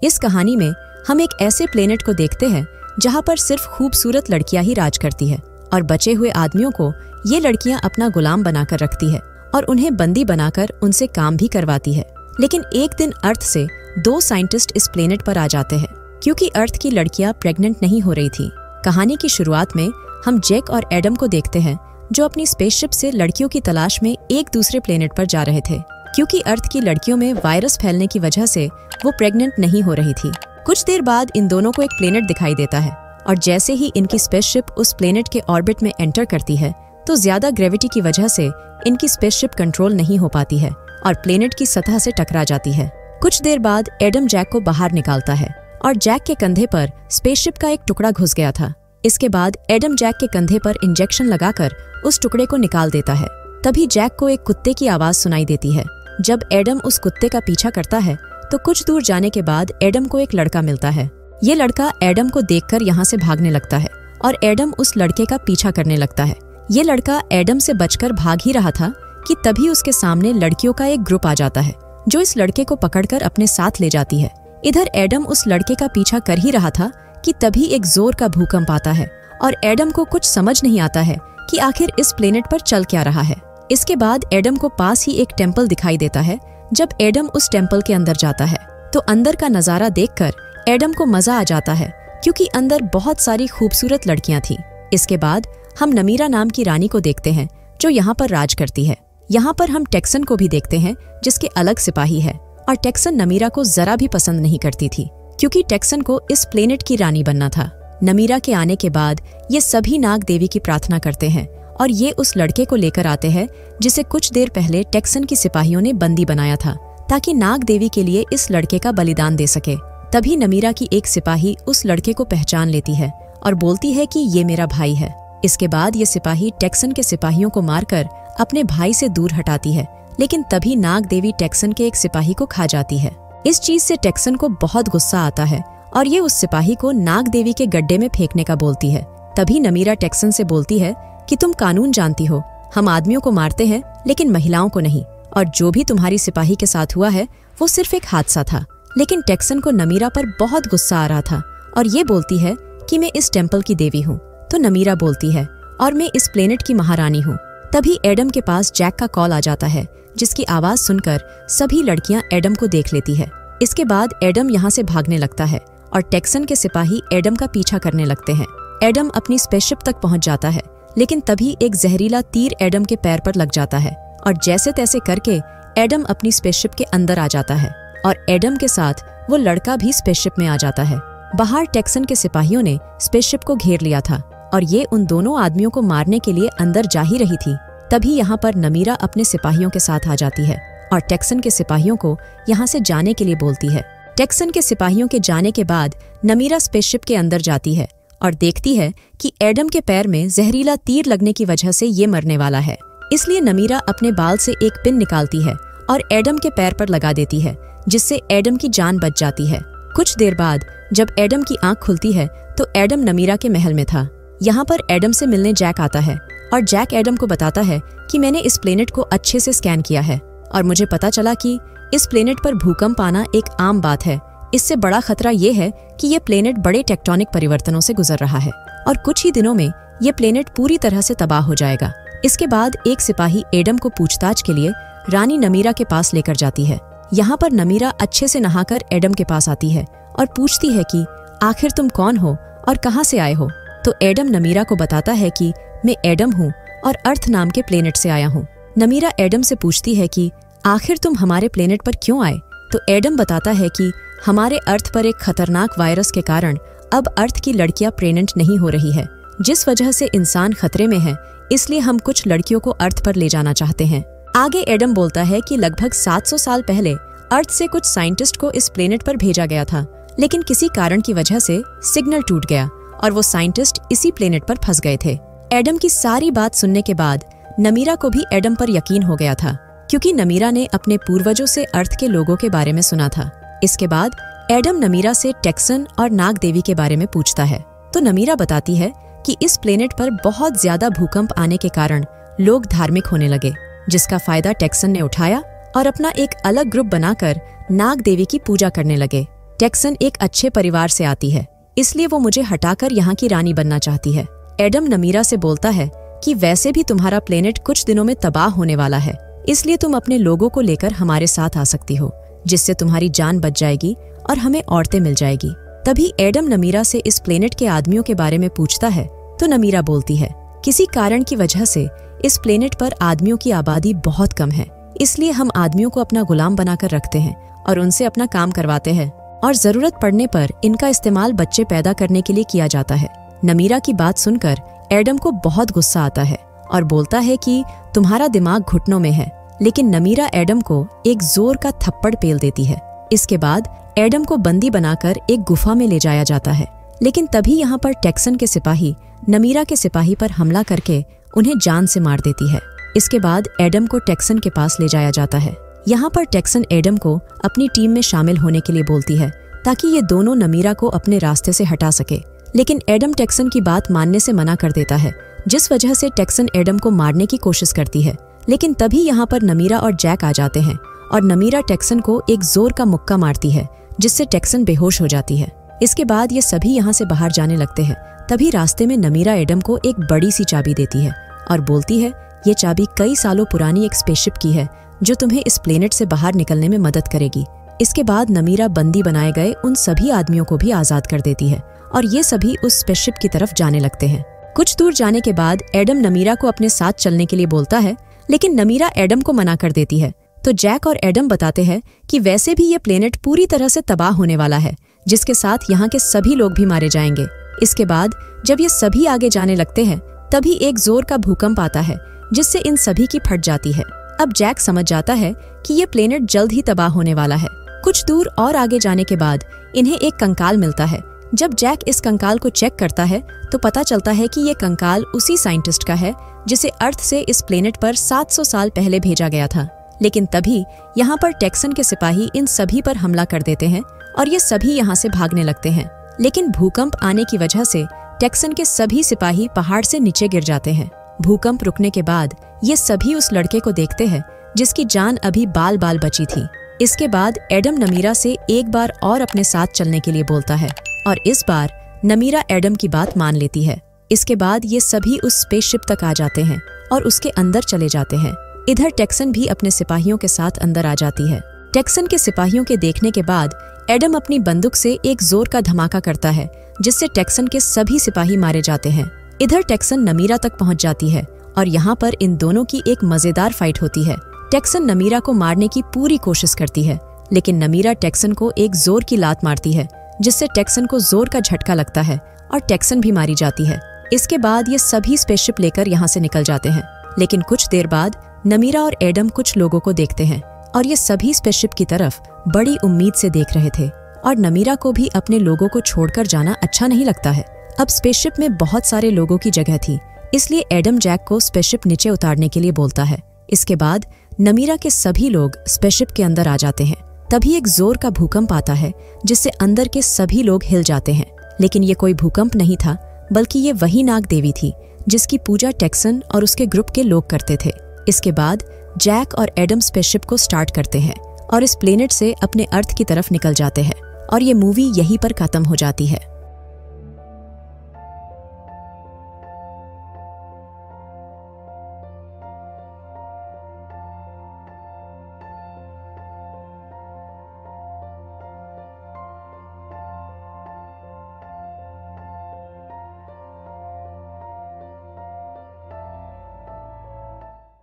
इस कहानी में हम एक ऐसे प्लेनेट को देखते हैं जहाँ पर सिर्फ खूबसूरत लड़कियां ही राज करती है और बचे हुए आदमियों को ये लड़कियां अपना गुलाम बनाकर रखती है और उन्हें बंदी बनाकर उनसे काम भी करवाती है। लेकिन एक दिन अर्थ से 2 साइंटिस्ट इस प्लेनेट पर आ जाते हैं क्योंकि अर्थ की लड़कियां प्रेग्नेंट नहीं हो रही थी। कहानी की शुरुआत में हम जैक और एडम को देखते हैं जो अपनी स्पेसशिप से लड़कियों की तलाश में एक दूसरे प्लेनेट पर जा रहे थे क्योंकि अर्थ की लड़कियों में वायरस फैलने की वजह से वो प्रेग्नेंट नहीं हो रही थी। कुछ देर बाद इन दोनों को एक प्लेनेट दिखाई देता है और जैसे ही इनकी स्पेसशिप उस प्लेनेट के ऑर्बिट में एंटर करती है तो ज्यादा ग्रेविटी की वजह से इनकी स्पेसशिप कंट्रोल नहीं हो पाती है और प्लेनेट की सतह से टकरा जाती है। कुछ देर बाद एडम जैक को बाहर निकालता है और जैक के कंधे पर स्पेसशिप का एक टुकड़ा घुस गया था। इसके बाद एडम जैक के कंधे पर इंजेक्शन लगाकर उस टुकड़े को निकाल देता है। तभी जैक को एक कुत्ते की आवाज सुनाई देती है। जब एडम उस कुत्ते का पीछा करता है तो कुछ दूर जाने के बाद एडम को एक लड़का मिलता है। ये लड़का एडम को देखकर यहाँ से भागने लगता है और एडम उस लड़के का पीछा करने लगता है। ये लड़का एडम से बचकर भाग ही रहा था कि तभी उसके सामने लड़कियों का एक ग्रुप आ जाता है जो इस लड़के को पकड़कर अपने साथ ले जाती है। इधर एडम उस लड़के का पीछा कर ही रहा था कि तभी एक जोर का भूकंप आता है और एडम को कुछ समझ नहीं आता है कि आखिर इस प्लेनेट पर चल क्या रहा है। इसके बाद एडम को पास ही एक टेम्पल दिखाई देता है। जब एडम उस टेम्पल के अंदर जाता है तो अंदर का नजारा देखकर एडम को मजा आ जाता है क्योंकि अंदर बहुत सारी खूबसूरत लड़कियां थीं। इसके बाद हम नमीरा नाम की रानी को देखते हैं जो यहाँ पर राज करती है। यहाँ पर हम टेक्सन को भी देखते हैं जिसके अलग सिपाही है और टेक्सन नमीरा को जरा भी पसंद नहीं करती थी क्योंकि टेक्सन को इस प्लेनेट की रानी बनना था। नमीरा के आने के बाद ये सभी नाग देवी की प्रार्थना करते हैं और ये उस लड़के को लेकर आते हैं जिसे कुछ देर पहले टेक्सन की सिपाहियों ने बंदी बनाया था ताकि नाग देवी के लिए इस लड़के का बलिदान दे सके। तभी नमीरा की एक सिपाही उस लड़के को पहचान लेती है और बोलती है कि ये मेरा भाई है। इसके बाद ये सिपाही टेक्सन के सिपाहियों को मारकर अपने भाई से दूर हटाती है, लेकिन तभी नाग देवी टेक्सन के एक सिपाही को खा जाती है। इस चीज से टेक्सन को बहुत गुस्सा आता है और ये उस सिपाही को नाग देवी के गड्ढे में फेंकने का बोलती है। तभी नमीरा टेक्सन से बोलती है कि तुम कानून जानती हो, हम आदमियों को मारते हैं लेकिन महिलाओं को नहीं, और जो भी तुम्हारी सिपाही के साथ हुआ है वो सिर्फ एक हादसा था। लेकिन टेक्सन को नमीरा पर बहुत गुस्सा आ रहा था और ये बोलती है कि मैं इस टेम्पल की देवी हूँ। तो नमीरा बोलती है और मैं इस प्लेनेट की महारानी हूँ। तभी एडम के पास जैक का कॉल आ जाता है जिसकी आवाज सुनकर सभी लड़कियां एडम को देख लेती है। इसके बाद एडम यहाँ से भागने लगता है और टेक्सन के सिपाही एडम का पीछा करने लगते हैं। एडम अपनी स्पेसशिप तक पहुँच जाता है लेकिन तभी एक जहरीला तीर एडम के पैर पर लग जाता है और जैसे तैसे करके एडम अपनी स्पेसशिप के अंदर आ जाता है और एडम के साथ वो लड़का भी स्पेसशिप में आ जाता है। बाहर टेक्सन के सिपाहियों ने स्पेसशिप को घेर लिया था और ये उन दोनों आदमियों को मारने के लिए अंदर जा ही रही थी। तभी यहाँ पर नमीरा अपने सिपाहियों के साथ आ जाती है और टेक्सन के सिपाहियों को यहाँ से जाने के लिए बोलती है। टेक्सन के सिपाहियों के जाने के बाद नमीरा स्पेसशिप के अंदर जाती है और देखती है कि एडम के पैर में जहरीला तीर लगने की वजह से ये मरने वाला है। इसलिए नमीरा अपने बाल से एक पिन निकालती है और एडम के पैर पर लगा देती है जिससे एडम की जान बच जाती है। कुछ देर बाद जब एडम की आंख खुलती है तो एडम नमीरा के महल में था। यहाँ पर एडम से मिलने जैक आता है और जैक एडम को बताता है कि मैंने इस प्लेनेट को अच्छे से स्कैन किया है और मुझे पता चला कि इस प्लेनेट पर भूकंप आना एक आम बात है। इससे बड़ा खतरा ये है कि ये प्लेनेट बड़े टेक्टोनिक परिवर्तनों से गुजर रहा है और कुछ ही दिनों में ये प्लेनेट पूरी तरह से तबाह हो जाएगा। इसके बाद एक सिपाही एडम को पूछताछ के लिए रानी नमीरा के पास लेकर जाती है। यहाँ पर नमीरा अच्छे से नहाकर एडम के पास आती है और पूछती है कि आखिर तुम कौन हो और कहाँ से आए हो। तो एडम नमीरा को बताता है कि मैं एडम हूँ और अर्थ नाम के प्लेनेट से आया हूँ। नमीरा एडम से पूछती है कि आखिर तुम हमारे प्लेनेट पर क्यों आए। तो एडम बताता है कि हमारे अर्थ पर एक खतरनाक वायरस के कारण अब अर्थ की लड़कियां प्रेग्नेंट नहीं हो रही है, जिस वजह से इंसान खतरे में है, इसलिए हम कुछ लड़कियों को अर्थ पर ले जाना चाहते हैं। आगे एडम बोलता है कि लगभग 700 साल पहले अर्थ से कुछ साइंटिस्ट को इस प्लेनेट पर भेजा गया था, लेकिन किसी कारण की वजह से सिग्नल टूट गया और वो साइंटिस्ट इसी प्लेनेट पर फंस गए थे। एडम की सारी बात सुनने के बाद नमीरा को भी एडम पर यकीन हो गया था क्योंकि नमीरा ने अपने पूर्वजों से अर्थ के लोगों के बारे में सुना था। इसके बाद एडम नमीरा से टेक्सन और नाग देवी के बारे में पूछता है तो नमीरा बताती है कि इस प्लेनेट पर बहुत ज्यादा भूकंप आने के कारण लोग धार्मिक होने लगे, जिसका फायदा टेक्सन ने उठाया और अपना एक अलग ग्रुप बनाकर नाग देवी की पूजा करने लगे। टेक्सन एक अच्छे परिवार से आती है, इसलिए वो मुझे हटाकर यहाँ की रानी बनना चाहती है। एडम नमीरा से बोलता है कि वैसे भी तुम्हारा प्लेनेट कुछ दिनों में तबाह होने वाला है, इसलिए तुम अपने लोगों को लेकर हमारे साथ आ सकती हो, जिससे तुम्हारी जान बच जाएगी और हमें औरतें मिल जाएगी। तभी एडम नमीरा से इस प्लेनेट के आदमियों के बारे में पूछता है तो नमीरा बोलती है किसी कारण की वजह से इस प्लेनेट पर आदमियों की आबादी बहुत कम है, इसलिए हम आदमियों को अपना गुलाम बनाकर रखते हैं और उनसे अपना काम करवाते हैं और जरूरत पड़ने पर इनका इस्तेमाल बच्चे पैदा करने के लिए किया जाता है। नमीरा की बात सुनकर एडम को बहुत गुस्सा आता है और बोलता है कि तुम्हारा दिमाग घुटनों में है, लेकिन नमीरा एडम को एक जोर का थप्पड़ पेल देती है। इसके बाद एडम को बंदी बनाकर एक गुफा में ले जाया जाता है, लेकिन तभी यहाँ पर टेक्सन के सिपाही नमीरा के सिपाही पर हमला करके उन्हें जान से मार देती है। इसके बाद एडम को टेक्सन के पास ले जाया जाता है। यहाँ पर टेक्सन एडम को अपनी टीम में शामिल होने के लिए बोलती है ताकि ये दोनों नमीरा को अपने रास्ते से हटा सके, लेकिन एडम टेक्सन की बात मानने से मना कर देता है, जिस वजह से टेक्सन एडम को मारने की कोशिश करती है। लेकिन तभी यहाँ पर नमीरा और जैक आ जाते हैं और नमीरा टेक्सन को एक जोर का मुक्का मारती है, जिससे टेक्सन बेहोश हो जाती है। इसके बाद ये सभी यहाँ से बाहर जाने लगते हैं। तभी रास्ते में नमीरा एडम को एक बड़ी सी चाबी देती है और बोलती है ये चाबी कई सालों पुरानी एक स्पेसशिप की है जो तुम्हें इस प्लेनेट से बाहर निकलने में मदद करेगी। इसके बाद नमीरा बंदी बनाए गए उन सभी आदमियों को भी आजाद कर देती है और ये सभी उस स्पेसशिप की तरफ जाने लगते हैं। कुछ दूर जाने के बाद एडम नमीरा को अपने साथ चलने के लिए बोलता है, लेकिन नमीरा एडम को मना कर देती है। तो जैक और एडम बताते हैं कि वैसे भी ये प्लेनेट पूरी तरह से तबाह होने वाला है, जिसके साथ यहाँ के सभी लोग भी मारे जाएंगे। इसके बाद जब ये सभी आगे जाने लगते हैं तभी एक जोर का भूकंप आता है, जिससे इन सभी की फट जाती है। अब जैक समझ जाता है कि ये प्लेनेट जल्द ही तबाह होने वाला है। कुछ दूर और आगे जाने के बाद इन्हें एक कंकाल मिलता है। जब जैक इस कंकाल को चेक करता है तो पता चलता है कि ये कंकाल उसी साइंटिस्ट का है जिसे अर्थ से इस प्लेनेट पर 700 साल पहले भेजा गया था। लेकिन तभी यहाँ पर टेक्सन के सिपाही इन सभी पर हमला कर देते हैं और ये सभी यहाँ से भागने लगते हैं। लेकिन भूकंप आने की वजह से टेक्सन के सभी सिपाही पहाड़ से नीचे गिर जाते हैं। भूकंप रुकने के बाद ये सभी उस लड़के को देखते हैं जिसकी जान अभी बाल बाल बची थी। इसके बाद एडम नमीरा से एक बार और अपने साथ चलने के लिए बोलता है और इस बार नमीरा एडम की बात मान लेती है। इसके बाद ये सभी उस स्पेसशिप तक आ जाते हैं और उसके अंदर चले जाते हैं। इधर टेक्सन भी अपने सिपाहियों के साथ अंदर आ जाती है। टेक्सन के सिपाहियों के देखने के बाद एडम अपनी बंदूक से एक जोर का धमाका करता है, जिससे टेक्सन के सभी सिपाही मारे जाते हैं। इधर टेक्सन नमीरा तक पहुंच जाती है और यहाँ पर इन दोनों की एक मजेदार फाइट होती है। टेक्सन नमीरा को मारने की पूरी कोशिश करती है, लेकिन नमीरा टेक्सन को एक जोर की लात मारती है, जिससे टेक्सन को जोर का झटका लगता है और टेक्सन भी मारी जाती है। इसके बाद ये सभी स्पेसशिप लेकर यहाँ से निकल जाते हैं। लेकिन कुछ देर बाद नमीरा और एडम कुछ लोगों को देखते हैं और ये सभी स्पेसशिप की तरफ बड़ी उम्मीद से देख रहे थे और नमीरा को भी अपने लोगों को छोड़कर जाना अच्छा नहीं लगता है। अब स्पेसशिप में बहुत सारे लोगों की जगह थी, इसलिए एडम जैक को स्पेसशिप नीचे उतारने के लिए बोलता है। इसके बाद नमीरा के सभी लोग स्पेसशिप के अंदर आ जाते हैं। तभी एक जोर का भूकंप आता है, जिससे अंदर के सभी लोग हिल जाते हैं। लेकिन ये कोई भूकंप नहीं था, बल्कि ये वही नाग देवी थी जिसकी पूजा टेक्सन और उसके ग्रुप के लोग करते थे। इसके बाद जैक और एडम स्पेसशिप को स्टार्ट करते हैं और इस प्लेनेट से अपने अर्थ की तरफ निकल जाते हैं और ये मूवी यहीं पर खत्म हो जाती है।